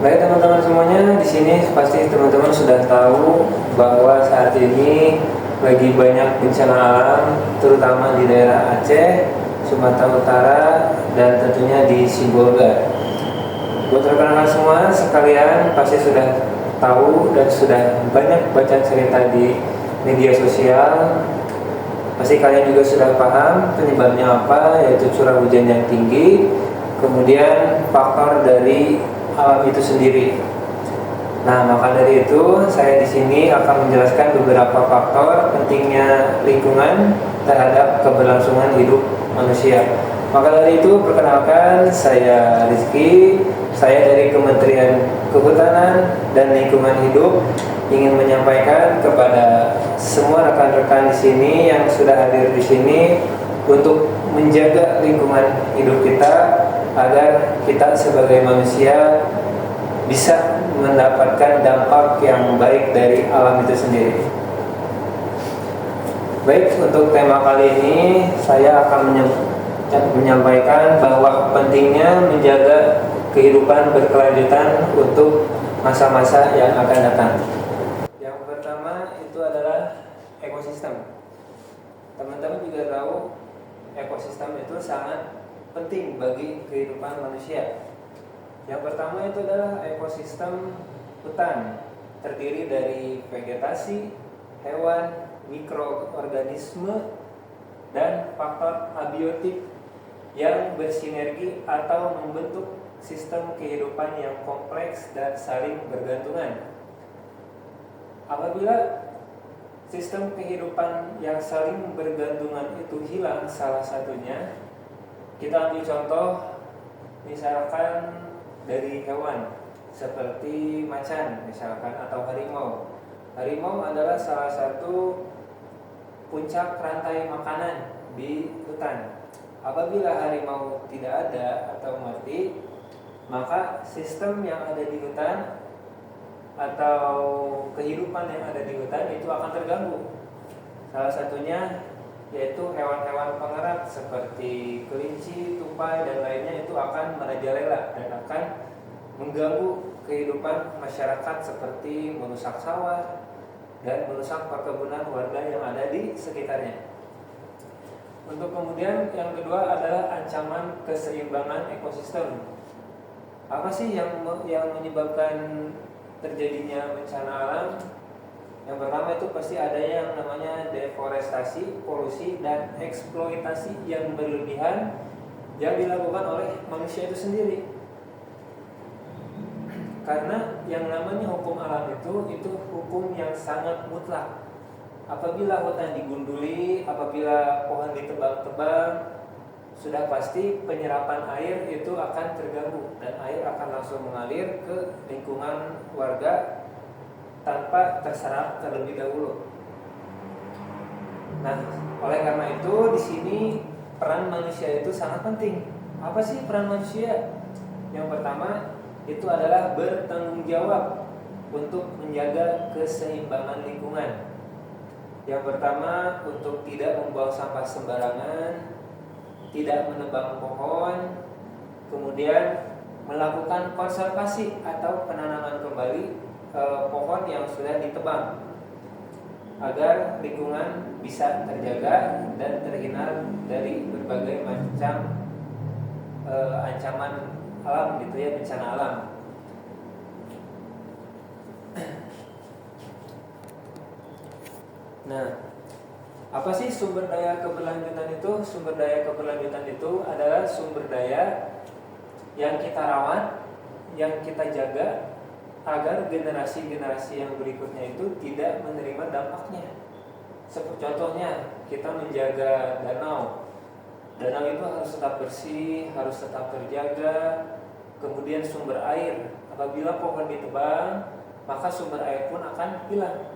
Baik teman-teman semuanya, di sini pasti teman-teman sudah tahu bahwa saat ini lagi banyak bencana alam, terutama di daerah Aceh, Sumatera Utara, dan tentunya di Sibolga. Buat rekan-rekan semua sekalian pasti sudah tahu dan sudah banyak baca cerita di media sosial. Pasti kalian juga sudah paham penyebabnya apa, yaitu curah hujan yang tinggi, kemudian faktor dari alam itu sendiri. Nah, maka dari itu saya di sini akan menjelaskan beberapa faktor pentingnya lingkungan terhadap keberlangsungan hidup manusia. Maka dari itu perkenalkan, saya Rizky, saya dari Kementerian Kehutanan dan Lingkungan Hidup ingin menyampaikan kepada semua rekan-rekan di sini yang sudah hadir di sini untuk menjaga lingkungan hidup kita agar kita sebagai manusia bisa mendapatkan dampak yang baik dari alam itu sendiri. Baik, untuk tema kali ini saya akan menyampaikan bahwa pentingnya menjaga kehidupan berkelanjutan untuk masa-masa yang akan datang. Yang pertama itu adalah ekosistem. Teman-teman juga tahu ekosistem itu sangat penting bagi kehidupan manusia. Yang pertama itu adalah ekosistem hutan, terdiri dari vegetasi, hewan, mikroorganisme, dan faktor abiotik yang bersinergi atau membentuk sistem kehidupan yang kompleks dan saling bergantungan. Apabila sistem kehidupan yang saling bergantungan itu hilang salah satunya, kita ambil contoh misalkan dari hewan seperti macan misalkan atau harimau. Harimau adalah salah satu puncak rantai makanan di hutan. Apabila harimau tidak ada atau mati, maka sistem yang ada di hutan atau kehidupan yang ada di hutan itu akan terganggu. Salah satunya yaitu hewan-hewan pengerat seperti kelinci, tupai, dan lainnya itu akan merajalela dan akan mengganggu kehidupan masyarakat seperti merusak sawah dan merusak perkebunan warga yang ada di sekitarnya. Untuk kemudian yang kedua adalah ancaman keseimbangan ekosistem. Apa sih yang menyebabkan terjadinya bencana alam? Yang pertama itu pasti adanya yang namanya deforestasi, polusi, dan eksploitasi yang berlebihan yang dilakukan oleh manusia itu sendiri. Karena yang namanya hukum alam itu hukum yang sangat mutlak. Apabila hutan digunduli, apabila pohon ditebang-tebang, sudah pasti penyerapan air itu akan terganggu dan air akan langsung mengalir ke lingkungan warga tanpa terserap terlebih dahulu. Nah, oleh karena itu di sini peran manusia itu sangat penting. Apa sih peran manusia? Yang pertama itu adalah bertanggung jawab untuk menjaga keseimbangan lingkungan. Yang pertama untuk tidak membuang sampah sembarangan, tidak menebang pohon, kemudian melakukan konservasi atau penanaman kembali pohon yang sudah ditebang agar lingkungan bisa terjaga dan terhindar dari berbagai macam ancaman alam gitu ya, bencana alam. Nah, apa sih sumber daya keberlanjutan itu? Sumber daya keberlanjutan itu adalah sumber daya yang kita rawat, yang kita jaga agar generasi-generasi yang berikutnya itu tidak menerima dampaknya. Contohnya, kita menjaga danau. Danau itu harus tetap bersih, harus tetap terjaga. Kemudian sumber air, apabila pohon ditebang, maka sumber air pun akan hilang.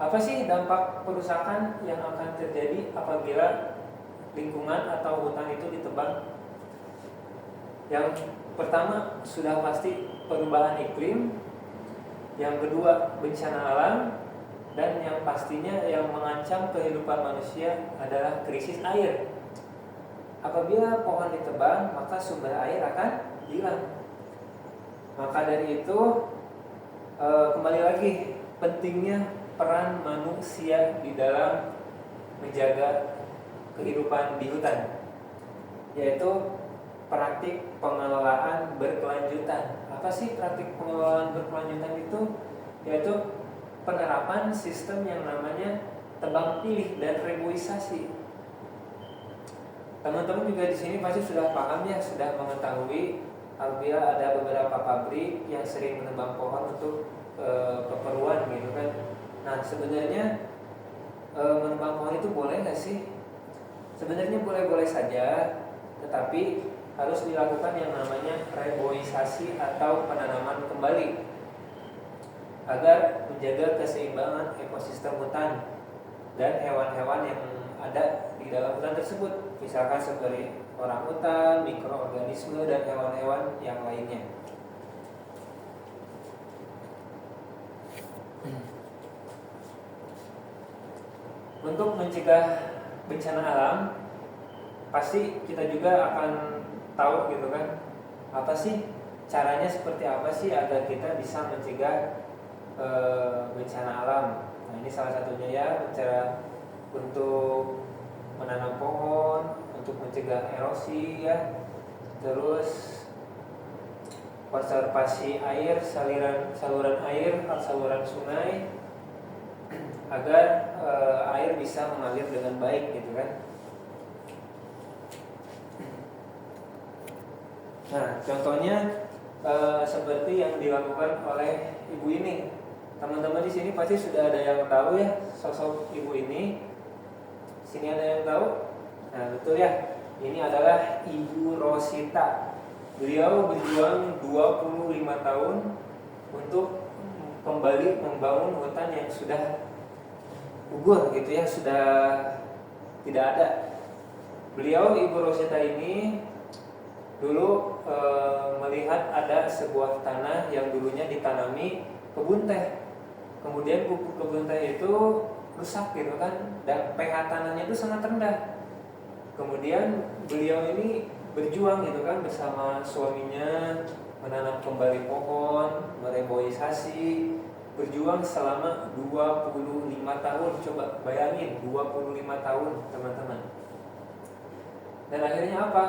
Apa sih dampak perusakan yang akan terjadi apabila lingkungan atau hutan itu ditebang? Yang pertama sudah pasti perubahan iklim, yang kedua bencana alam, dan yang pastinya yang mengancam kehidupan manusia adalah krisis air. Apabila pohon ditebang, maka sumber air akan hilang. Maka dari itu kembali lagi pentingnya peran manusia di dalam menjaga kehidupan di hutan, yaitu praktik pengelolaan berkelanjutan. Apa sih praktik pengelolaan berkelanjutan itu? Yaitu penerapan sistem yang namanya tebang pilih dan reboisasi. Teman-teman juga di sini pasti sudah paham ya, sudah mengetahui apabila ada beberapa pabrik yang sering menebang pohon untuk keperluan gitu kan. Nah sebenarnya menebang pohon itu boleh nggak sih? Sebenarnya boleh-boleh saja, tetapi harus dilakukan yang namanya reboisasi atau penanaman kembali agar menjaga keseimbangan ekosistem hutan dan hewan-hewan yang ada di dalam hutan tersebut, misalkan seperti orangutan, mikroorganisme, dan hewan-hewan yang lainnya. Untuk mencegah bencana alam, pasti kita juga akan tahu gitu kan, apa sih caranya, seperti apa sih agar kita bisa mencegah bencana alam. Nah ini salah satunya ya, cara untuk menanam pohon, untuk mencegah erosi ya, terus konservasi air, saluran air, saluran sungai, agar air bisa mengalir dengan baik gitu kan. Nah contohnya seperti yang dilakukan oleh ibu ini. Teman-teman di sini pasti sudah ada yang tahu ya sosok ibu ini. Sini ada yang tahu? Nah betul ya, ini adalah Ibu Rosita. Beliau berjuang 25 tahun untuk kembali membangun hutan yang sudah gugur gitu ya, sudah tidak ada. Beliau Ibu Rosita ini dulu melihat ada sebuah tanah yang dulunya ditanami kebun teh. Kemudian pupuk kebun teh itu rusak gitu kan, dan pH tanahnya itu sangat rendah. Kemudian beliau ini berjuang gitu kan bersama suaminya, menanam kembali pohon, mereboisasi, berjuang selama 25 tahun. Coba bayangin 25 tahun teman-teman. Dan akhirnya apa?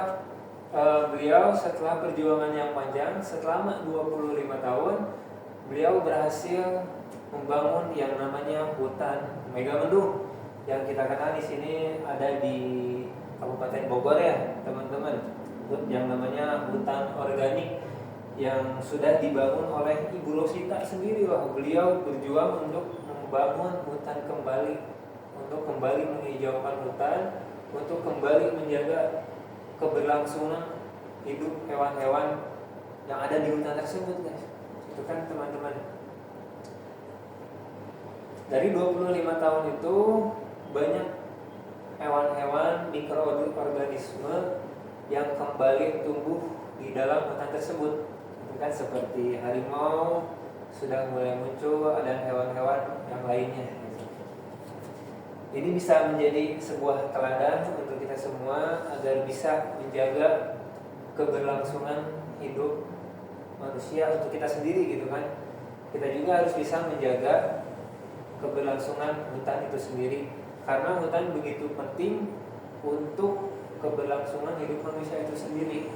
Beliau setelah perjuangan yang panjang, selama 25 tahun, beliau berhasil membangun yang namanya hutan Megamendung yang kita kenal di sini ada di Kabupaten Bogor ya teman-teman, yang namanya hutan organik yang sudah dibangun oleh Ibu Rosita sendiri loh. Beliau berjuang untuk membangun hutan kembali, untuk kembali menghijaukan hutan, untuk kembali menjaga keberlangsungan hidup hewan-hewan yang ada di hutan tersebut guys. Itu kan teman-teman. Dari 25 tahun itu banyak hewan-hewan mikroorganisme yang kembali tumbuh di dalam hutan tersebut. Itu kan seperti harimau sudah mulai muncul dan hewan-hewan yang lainnya. Ini bisa menjadi sebuah teladan untuk kita semua agar bisa menjaga keberlangsungan hidup manusia untuk kita sendiri gitu kan. Kita juga harus bisa menjaga keberlangsungan hutan itu sendiri, karena hutan begitu penting untuk keberlangsungan hidup manusia itu sendiri.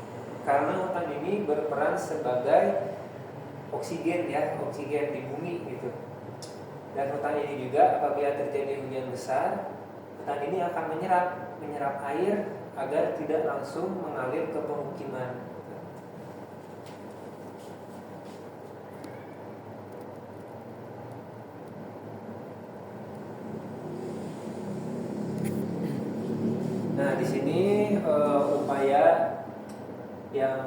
Karena hutan ini berperan sebagai oksigen ya, oksigen di bumi gitu. Dan hutan ini juga apabila terjadi hujan besar, hutan ini akan menyerap air agar tidak langsung mengalir ke pemukiman. Nah, di sini upaya yang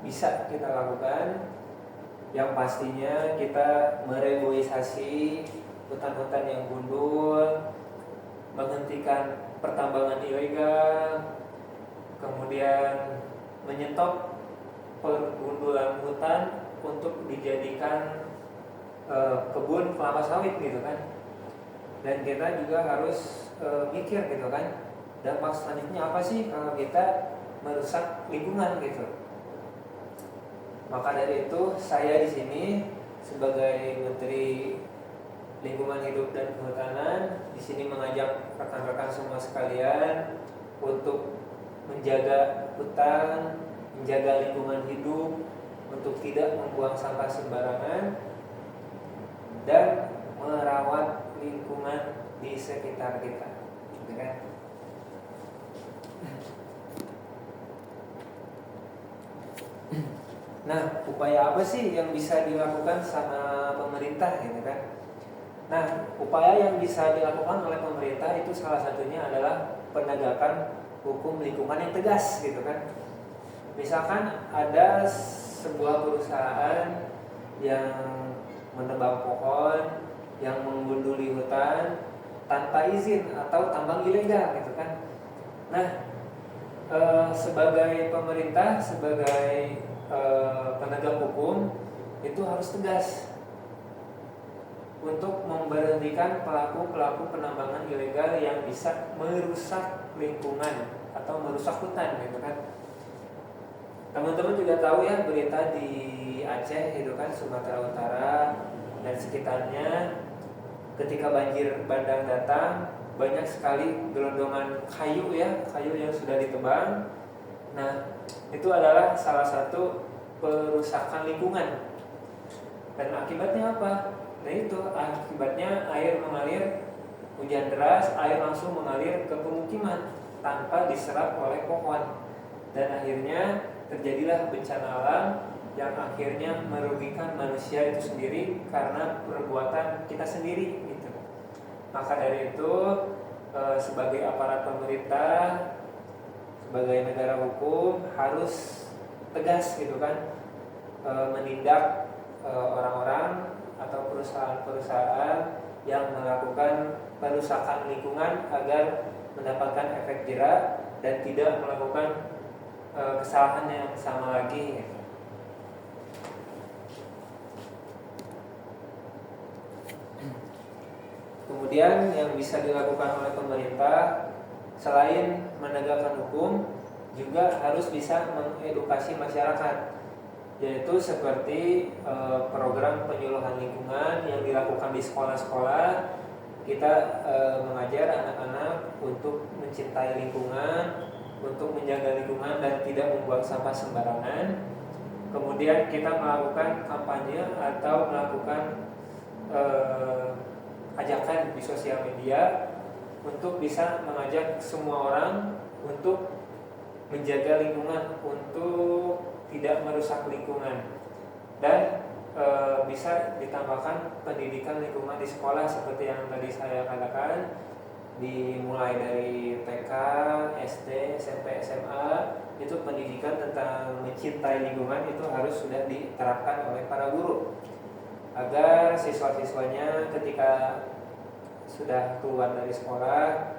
bisa kita lakukan, yang pastinya kita mereboisasi hutan-hutan yang gundul, menghentikan pertambangan ilegal, kemudian menyetop pergundulan hutan untuk dijadikan kebun kelapa sawit gitu kan. Dan kita juga harus mikir gitu kan, dampak selanjutnya apa sih kalau kita merusak lingkungan gitu. Maka dari itu saya di sini sebagai Menteri Lingkungan Hidup dan Kehutanan di sini mengajak rekan-rekan semua sekalian untuk menjaga hutan, menjaga lingkungan hidup, untuk tidak membuang sampah sembarangan dan merawat lingkungan di sekitar kita, gitu kan? Nah, upaya apa sih yang bisa dilakukan sama pemerintah, gitu kan? Nah, upaya yang bisa dilakukan oleh pemerintah itu salah satunya adalah penegakan hukum lingkungan yang tegas, gitu kan? Misalkan ada sebuah perusahaan yang menebang pohon, yang menggunduli hutan tanpa izin atau tambang ilegal, gitu kan? Nah, sebagai pemerintah, sebagai penegak hukum itu harus tegas untuk memberhentikan pelaku-pelaku penambangan ilegal yang bisa merusak lingkungan atau merusak hutan, gitu kan? Teman-teman juga tahu ya berita di Aceh, itu kan, Sumatera Utara dan sekitarnya, ketika banjir bandang datang, banyak sekali gelondongan kayu ya, kayu yang sudah ditebang. Nah, itu adalah salah satu perusakan lingkungan. Dan akibatnya apa? Nah, itu akibatnya air mengalir, hujan deras, air langsung mengalir ke pemukiman tanpa diserap oleh pohon. Dan akhirnya terjadilah bencana alam yang akhirnya merugikan manusia itu sendiri karena perbuatan kita sendiri, gitu. Maka dari itu sebagai aparat pemerintah, sebagai negara hukum harus tegas, gitu kan, menindak orang-orang atau perusahaan-perusahaan yang melakukan perusakan lingkungan agar mendapatkan efek jerak dan tidak melakukan kesalahan yang sama lagi, gitu. Kemudian yang bisa dilakukan oleh pemerintah selain menegakkan hukum, juga harus bisa mengedukasi masyarakat, yaitu seperti program penyuluhan lingkungan yang dilakukan di sekolah-sekolah. Kita mengajar anak-anak untuk mencintai lingkungan, untuk menjaga lingkungan dan tidak membuang sampah sembarangan. Kemudian kita melakukan kampanye atau melakukan ajakan di sosial media untuk bisa mengajak semua orang untuk menjaga lingkungan, untuk tidak merusak lingkungan. Dan bisa ditambahkan pendidikan lingkungan di sekolah seperti yang tadi saya katakan, dimulai dari TK, SD, SMP, SMA. Itu pendidikan tentang mencintai lingkungan itu harus sudah diterapkan oleh para guru, agar siswa-siswanya ketika sudah keluar dari sekolah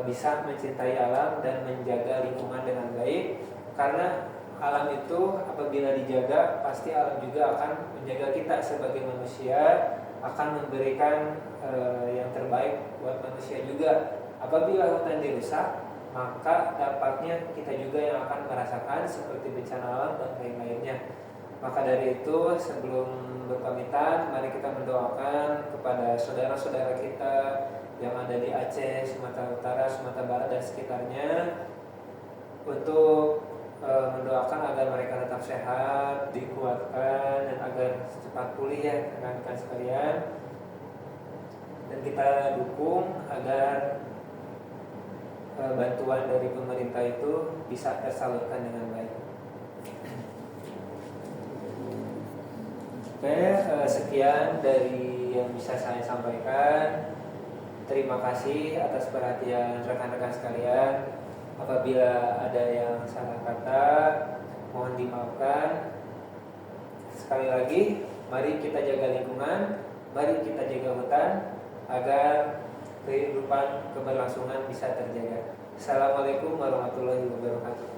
bisa mencintai alam dan menjaga lingkungan dengan baik. Karena alam itu apabila dijaga, pasti alam juga akan menjaga kita sebagai manusia, akan memberikan yang terbaik buat manusia juga. Apabila hutan dirusak, maka dampaknya kita juga yang akan merasakan seperti bencana alam dan lain-lainnya. Maka dari itu, sebelum berpamitan, mari kita mendoakan kepada saudara-saudara kita yang ada di Aceh, Sumatera Utara, Sumatera Barat dan sekitarnya, untuk mendoakan agar mereka tetap sehat, dikuatkan, dan agar cepat pulih ya rekan-rekan sekalian. Dan kita dukung agar bantuan dari pemerintah itu bisa tersalurkan dengan baik. Oke, sekian dari yang bisa saya sampaikan. Terima kasih atas perhatian rekan-rekan sekalian. Apabila ada yang salah kata, mohon dimaafkan. Sekali lagi, mari kita jaga lingkungan, mari kita jaga hutan agar kehidupan keberlangsungan bisa terjaga. Assalamualaikum warahmatullahi wabarakatuh.